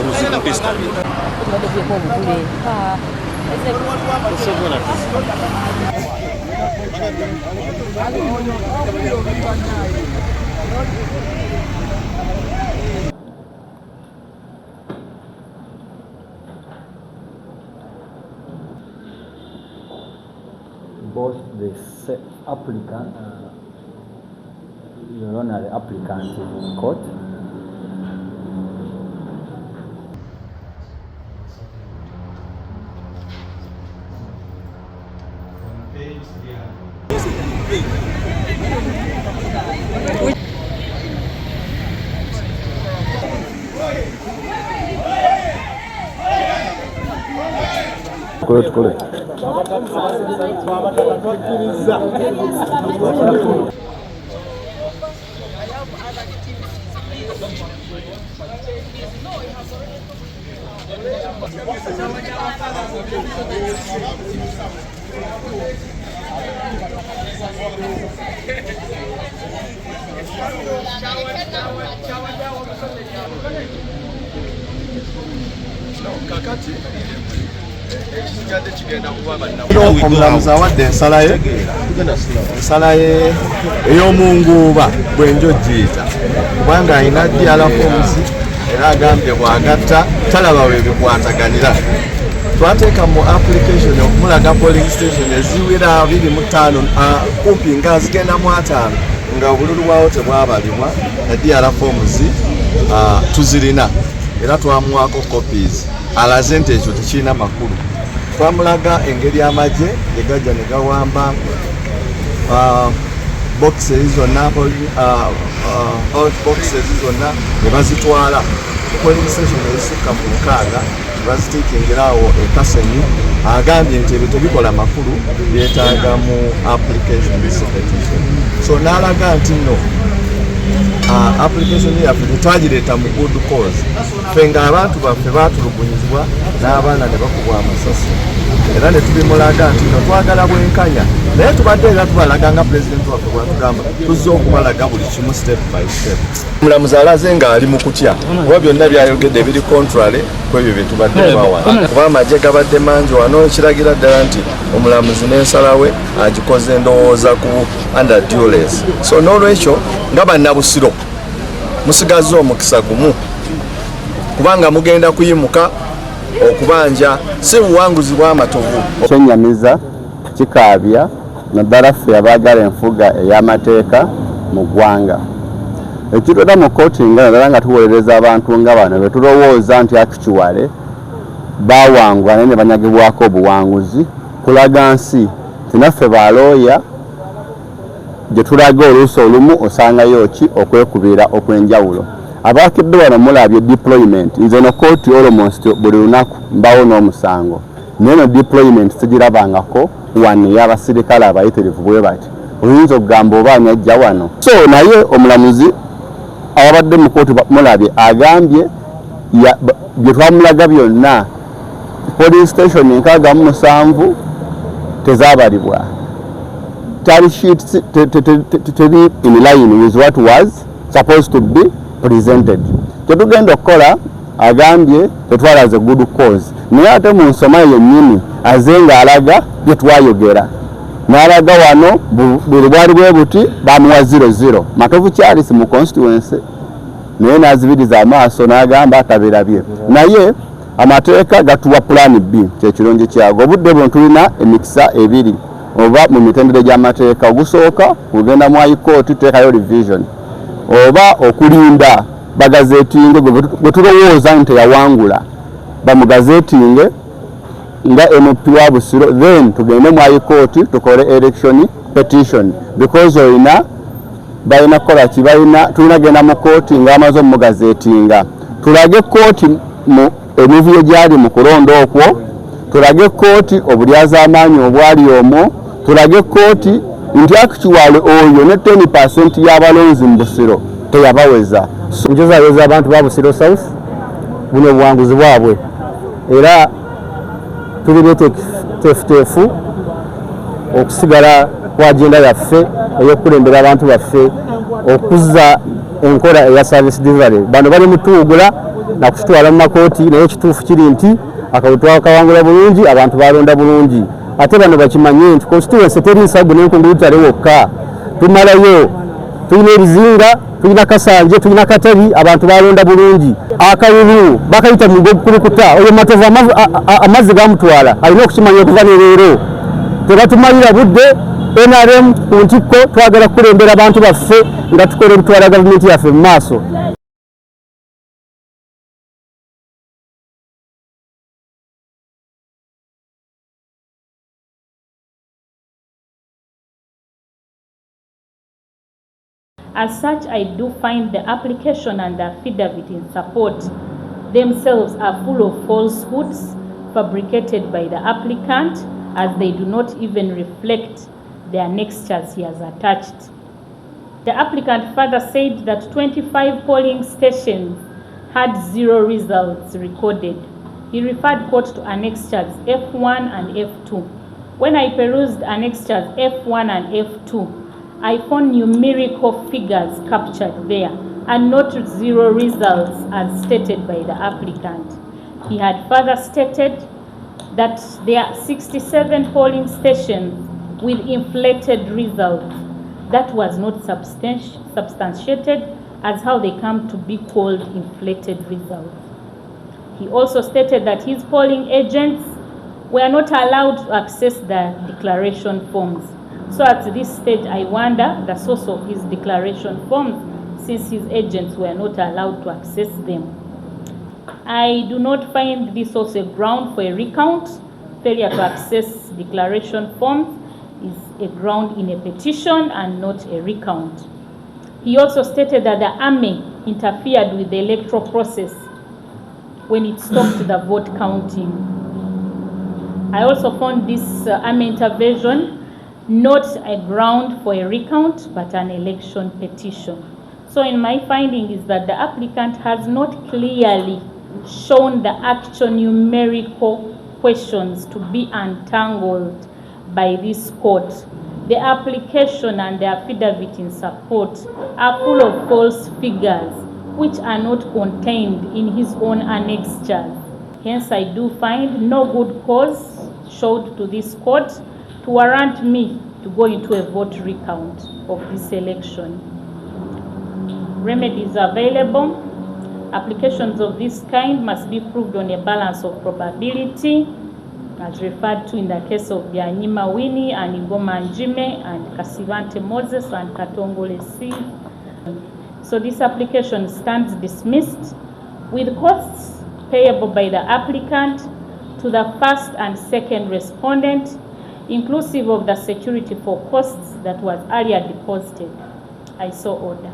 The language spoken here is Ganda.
Busiro district. Both the applicant, Your Honor, the applicant is in court. Correct. Omulamuzi awadde ensala ye ey'omunguuba bwenjo giyita kubanga alina DRF era agambye bw'agatta talaba we bikwataganira. Twateeka mu application okumulaga polling station eziwera 25 kumpi nga zigenda mu 5 nga obululu bwawo tebwabalibwa na DRF tuzirina era twamuwaako copies alaze nti ekyo tekirina makulu. Twamulaga engeri amagye egajja ne gawamba boxes zonna ne bazitwala polling station ezisukka mu 6 bazitiikingirawo ekasenyi. Agambye nti ebyo tebikola makulu byetaaga mu application petition. So n'alaga nti no application yaffe tetwagireeta mu good cause. Ffe ng'abantu baffe baatulugunyizibwa n'abaana ne bakubwa amasasi era ne tubimulaga nti no twagala bwenkanya naye tubadde era tubalaga nga pulezidenti waffe bwatugamba tuzze okubalaga buli kimu step by step. Omulamuzi alaze ng'ali mu kutya kuba byonna byayogedde biri contrary ku ebyo bye tubadde twawana kuba amagye gabadde mangi wano kiragira ddala nti omulamuzi n'ensala we agikoze ndowooza ku under duress. So n'olwekyo nga bannabusiro musigaze omukisa gumu kubanga mugenda kuyimuka okubanja si buwanguzi bwa Matovu. Kyenyamiza kikaabya naddala ffe abaagala enfuga ey'amateeka mu ggwanga. Ekitwera mu kooti nga naddala nga tuwolereza abantu nga bano be tulowooza nti actually baawangula naye ne banyagibwako obuwanguzi kulaga nsi tinaffe balooya gye tulaga oluusi olumu osangayo ki okwekubira okwenjawulo. Abakidde wano mulabye deployment nze no kooti almost buli lunaku mbawo n'omusango naye no deployment sigirabangako wano y'abasirikale abayitirivu bwe bati oyinza okugamba oba anyajja wano. So naye omulamuzi ababadde mu kooti mulabye agambye bye twamulaga byonna police station 67 tezaabalibwa. Tally sheets teri in line with what was supposed to be presented. Tetugenda okukola agambye tetwalaze good cause naye ate mu nsoma yennyini azenga alaga bye twayogera n'alaga wano buli bwali bwe buti bamuwa 00 Matovu Charles mu constituency naye n'azibiriza amaaso n'agamba atabirabye. Naye amateeka gatuwa plan B kyekirungi kyago. Obudde bwe tulina emikisa ebiri oba mu mitendera gy'amateeka ogusooka kugenda mu high court teekayo revision oba okulinda bagazeetinge gwe tulowooza nti yawangula bamugazeetinge nga MP wa Busiro then tugende mu high court tukole election petition because oyina balina kukola ki tulina genda mu kooti ng'amaze omugazeetinga tulage kooti mu emivuyo gyali mu kulonda okwo tulage kooti obulyaz'amaanyi obwali omwo tulage kooti nti actually oyo ne 10% y'abalonzi mu Busiro teyabaweza. Njezayeza abantu ba Busiro South buno obuwanguzi bwabwe era tuli beteefuteefu okusigala ku agenda yaffe ey'okukulembera abantu baffe okuzza enkola eya service delivery. Bano bali mutuugula nakutwala mu makooti naye ekituufu kiri nti akalulu twakawangula bulungi abantu balonda bulungi ate bano bakimanye nti constituency teri nsagu n'enkungulutale wokka tumalayo tulina ebizinga tulina kasanje tulina katabi abantu balonda bulungi akalulu bakayita mu gokulukuta oyo Matovu amazzi gamutwala alina okukimanya okuva ne leero tebatumalira budde NRM ku ntikko twagala kukulembera abantu baffe nga tukola ebitwala gavumenti yaffe mu maaso. As such, I do find the application and the affidavit in support themselves are full of falsehoods fabricated by the applicant, as they do not even reflect the annexures he has attached. The applicant further said that 25 polling stations had 0 results recorded. He referred court to annexures F1 and F2. When I perused annexures F1 and F2, I found numerical figures captured there and not 0 results as stated by the applicant. He had further stated that there are 67 polling stations with inflated results. That was not substantiated as how they come to be called inflated results. He also stated that his polling agents were not allowed to access the declaration forms. So at this stage, I wonder the source of his declaration forms, since his agents were not allowed to access them. I do not find this also a ground for a recount. Failure to access declaration forms is a ground in a petition and not a recount. He also stated that the army interfered with the electoral process when it stopped the vote counting. I also found this army intervention not a ground for a recount, but an election petition. So in my finding is that the applicant has not clearly shown the actual numerical questions to be untangled by this court. The application and the affidavit in support are full of false figures which are not contained in his own annexures. Hence, I do find no good cause showed to this court to warrant me to go into a vote recount of this election. Remedies available. Applications of this kind must be proved on a balance of probability, as referred to in the case of Byanyima Winnie and Ngoma Njime and Kasivante Moses and Katongole C. So this application stands dismissed, with costs payable by the applicant to the first and second respondent, inclusive of the security for costs that was earlier deposited. I so order.